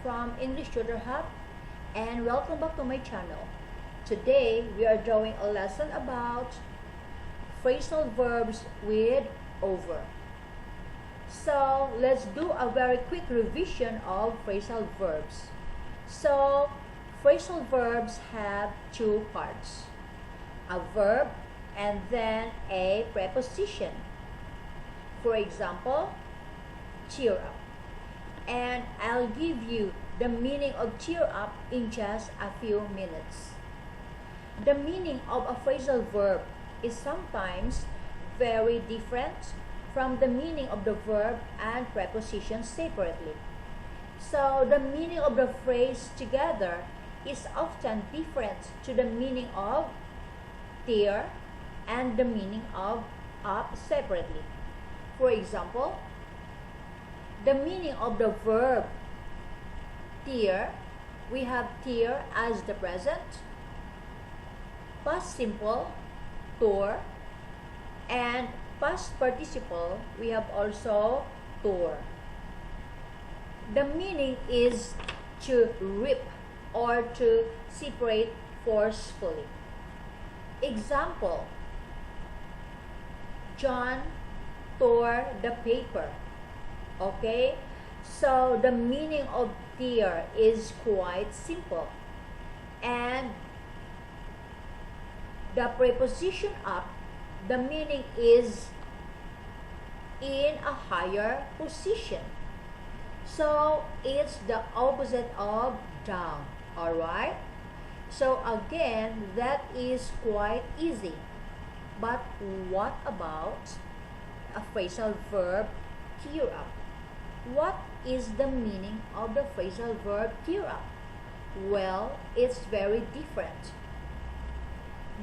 from English Tutor Hub, and welcome back to my channel. Today we are doing a lesson about phrasal verbs with over. So let's do a very quick revision of phrasal verbs. So phrasal verbs have two parts, a verb and then a preposition. For example, cheer up. And I'll give you the meaning of cheer up in just a few minutes. The meaning of a phrasal verb is sometimes very different from the meaning of the verb and preposition separately. So the meaning of the phrase together is often different to the meaning of tear and the meaning of up separately. For example, the meaning of the verb tear, we have tear as the present, past simple, tore, and past participle, we have also tore. The meaning is to rip or to separate forcefully. Example, John tore the paper. Okay, so the meaning of tear is quite simple, and the preposition up, the meaning is in a higher position, so it's the opposite of down. All right, so again, that is quite easy. But what about a phrasal verb tear up? What is the meaning of the phrasal verb tear up? Well, it's very different.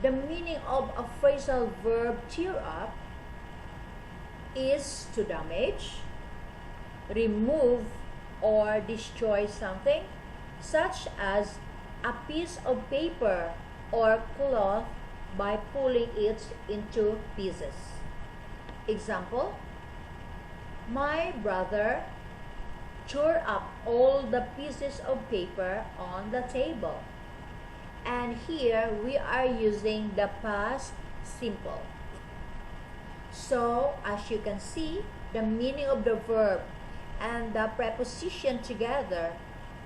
The meaning of a phrasal verb tear up is to damage, remove, or destroy something, such as a piece of paper or cloth by pulling it into pieces. Example, my brother tore up all the pieces of paper on the table. And here we are using the past simple. So as you can see, the meaning of the verb and the preposition together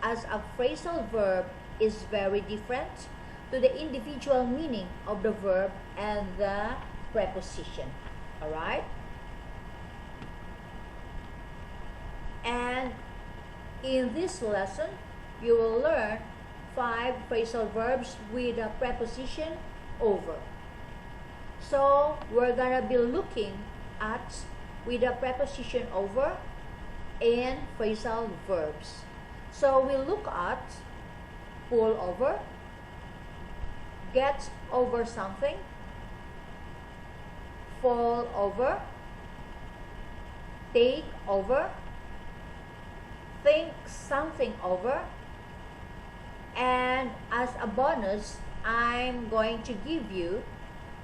as a phrasal verb is very different to the individual meaning of the verb and the preposition. Alright? And in this lesson, you will learn 5 phrasal verbs with a preposition over. So we're gonna be looking at with a preposition over in phrasal verbs. So we look at pull over, get over something, fall over, take over, think something over, and as a bonus, I'm going to give you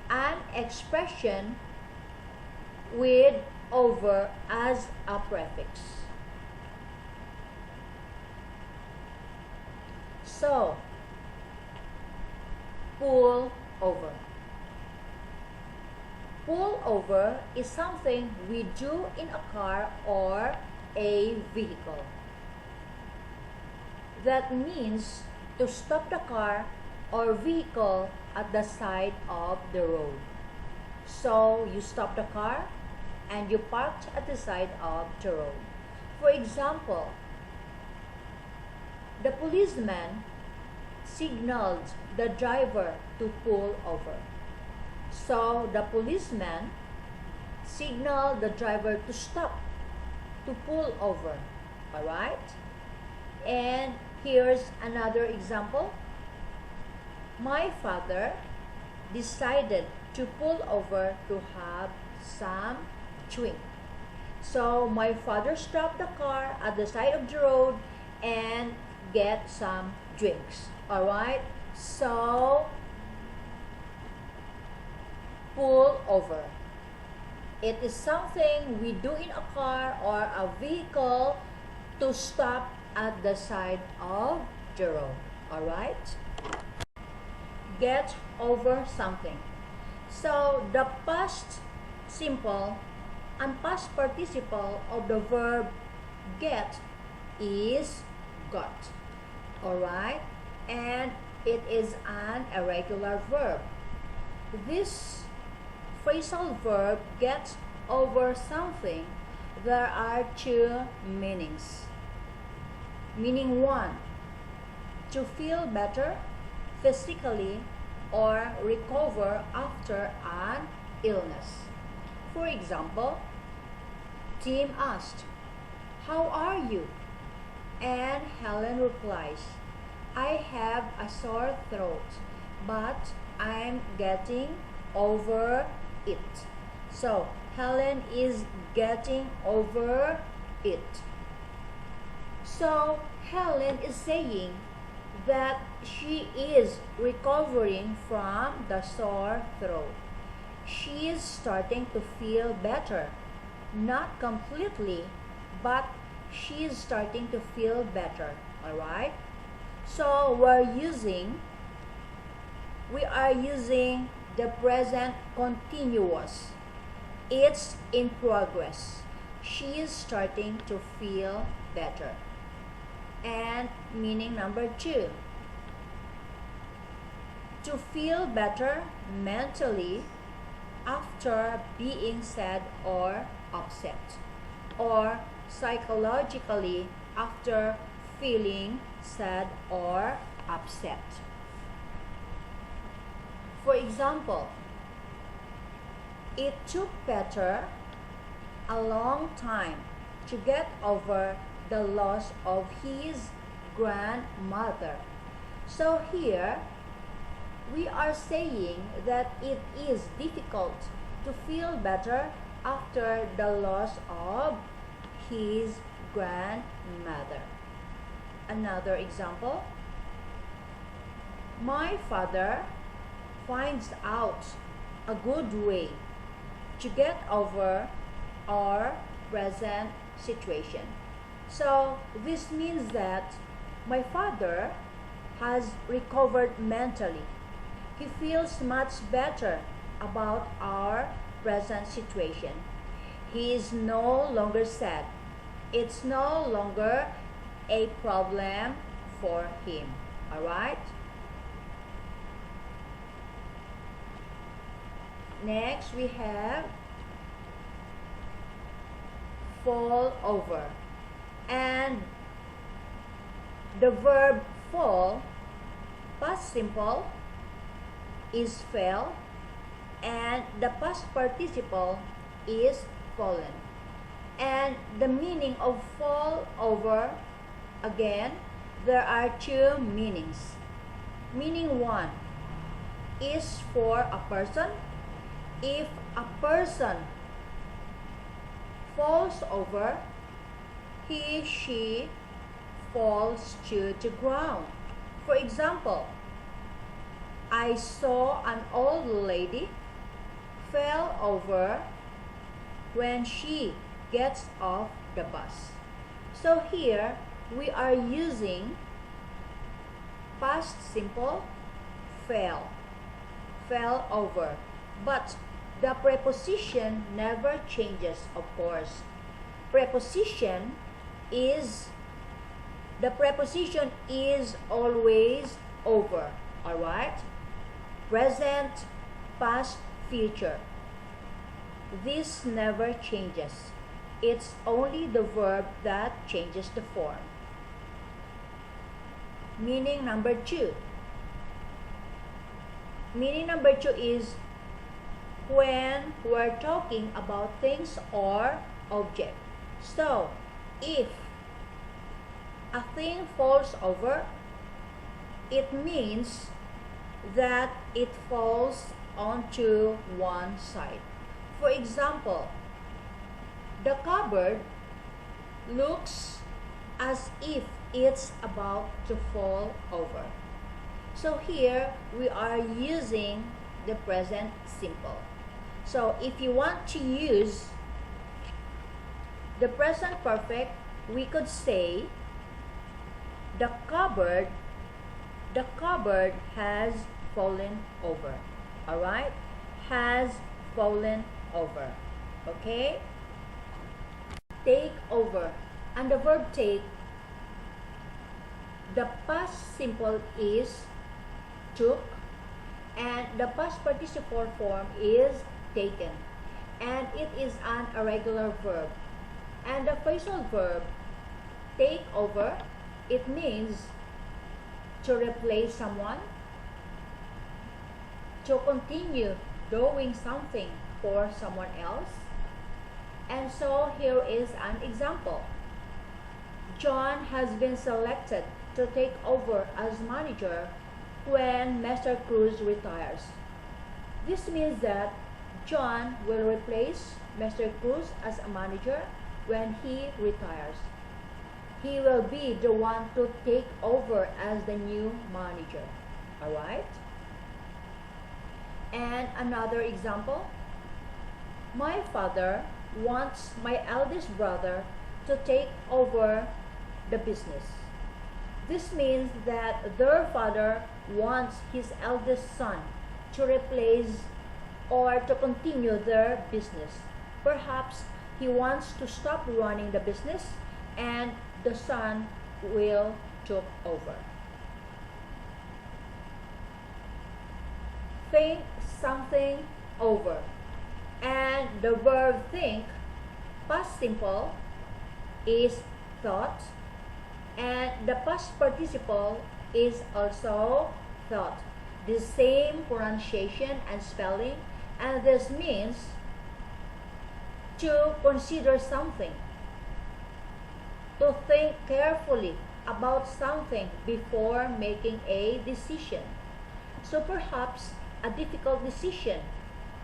an expression with over as a prefix. So, pull over. Pull over is something we do in a car or a vehicle. That means to stop the car or vehicle at the side of the road. So you stop the car and you parked at the side of the road. For example, the policeman signaled the driver to pull over. So the policeman signaled the driver to stop, to pull over. Alright? And here's another example. My father decided to pull over to have some drink. So my father stopped the car at the side of the road and get some drinks. Alright? So pull over. It is something we do in a car or a vehicle to stop at the side of the road. Alright? Get over something. So the past simple and past participle of the verb get is got. Alright? And it is an irregular verb. This phrasal verb get over something, there are two meanings. Meaning one, to feel better physically or recover after an illness. For example, Tim asked, "How are you?" And Helen replies, "I have a sore throat, but I'm getting over it." So, Helen is getting over it. So, Helen is saying that she is recovering from the sore throat. She is starting to feel better. Not completely, but she is starting to feel better. Alright? So, we are using the present continuous. It's in progress. She is starting to feel better. And meaning number two, to feel better mentally after being sad or upset, or psychologically after feeling sad or upset. For example, it took Peter a long time to get over the loss of his grandmother. So here, we are saying that it is difficult to feel better after the loss of his grandmother. Another example, my father finds out a good way to get over our present situation. So this means that my father has recovered mentally. He feels much better about our present situation. He is no longer sad. It's no longer a problem for him. Alright? Next, we have fall over. And the verb fall, past simple, is fell, and the past participle is fallen. And the meaning of fall over, again, there are two meanings. Meaning one is for a person. If a person falls over, she falls to the ground. For example, I saw an old lady fell over when she gets off the bus. So here we are using past simple fell over, but the preposition never changes, of course. The preposition is always over. Alright? Present, past, future. This never changes. It's only the verb that changes the form. Meaning number two. Meaning number two is when we're talking about things or object. So, if a thing falls over, it means that it falls onto one side. For example, the cupboard looks as if it's about to fall over. So here we are using the present simple. So if you want to use the present perfect, we could say The cupboard, the cupboard has fallen over. Alright? Has fallen over. Okay? Take over. And the verb take, the past simple is took, and the past participle form is taken, and it is an irregular verb. And the phrasal verb take over, it means to replace someone, to continue doing something for someone else. And so here is an example. John has been selected to take over as manager when Mr. Cruz retires. This means that John will replace Mr. Cruz as a manager when he retires. He will be the one to take over as the new manager. Alright? And another example. My father wants my eldest brother to take over the business. This means that their father wants his eldest son to replace or to continue their business. Perhaps he wants to stop running the business and the son will take over. Think something over. And the verb think, past simple, is thought, and the past participle is also thought. The same pronunciation and spelling, and this means to consider something, to think carefully about something before making a decision. So perhaps a difficult decision,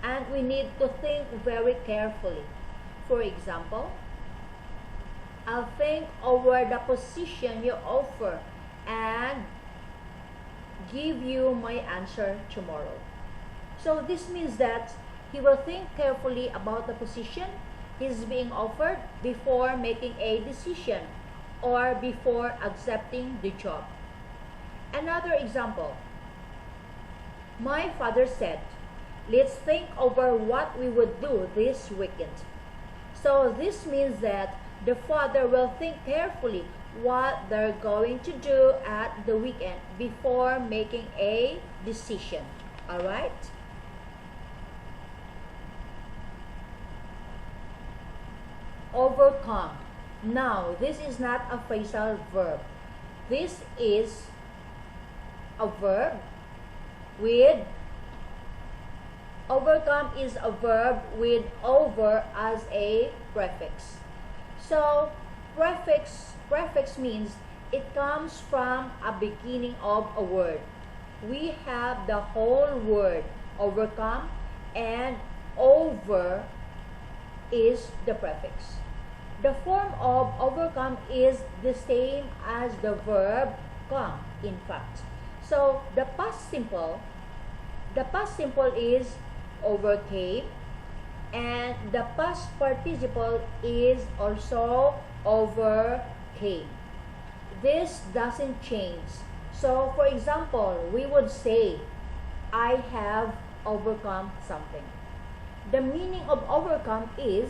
and we need to think very carefully. For example, I'll think over the position you offer and give you my answer tomorrow. So this means that he will think carefully about the position he's being offered before making a decision or before accepting the job. Another example. My father said, let's think over what we would do this weekend. So this means that the father will think carefully what they're going to do at the weekend before making a decision. Alright? Overcome. Now, this is not a phrasal verb. This is a verb with overcome is a verb with over as a prefix. So prefix means it comes from a beginning of a word. We have the whole word overcome, and over is the prefix. The form of overcome is the same as the verb come, in fact. So the past simple is overcame, and the past participle is also overcame. This doesn't change. So for example, we would say, I have overcome something. The meaning of overcome is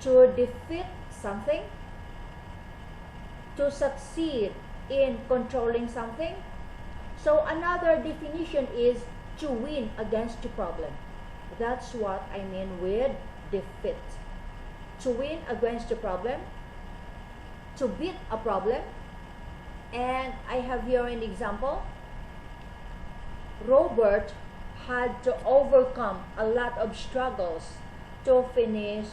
to defeat something, to succeed in controlling something. So another definition is to win against the problem. That's what I mean with defeat. To win against the problem, to beat a problem. And I have here an example. Robert had to overcome a lot of struggles to finish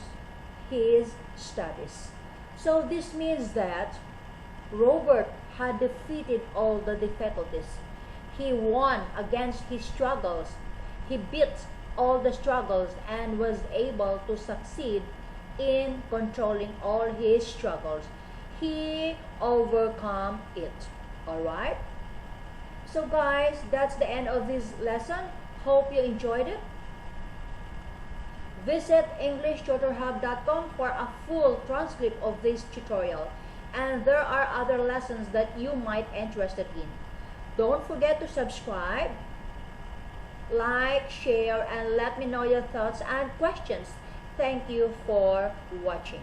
his studies. So this means that Robert had defeated all the difficulties. He won against his struggles. He beat all the struggles and was able to succeed in controlling all his struggles. He overcome it. Alright? So guys, that's the end of this lesson. Hope you enjoyed it. Visit englishtutorhub.com for a full transcript of this tutorial. and there are other lessons that you might be interested in. Don't forget to subscribe, like, share, and let me know your thoughts and questions. Thank you for watching.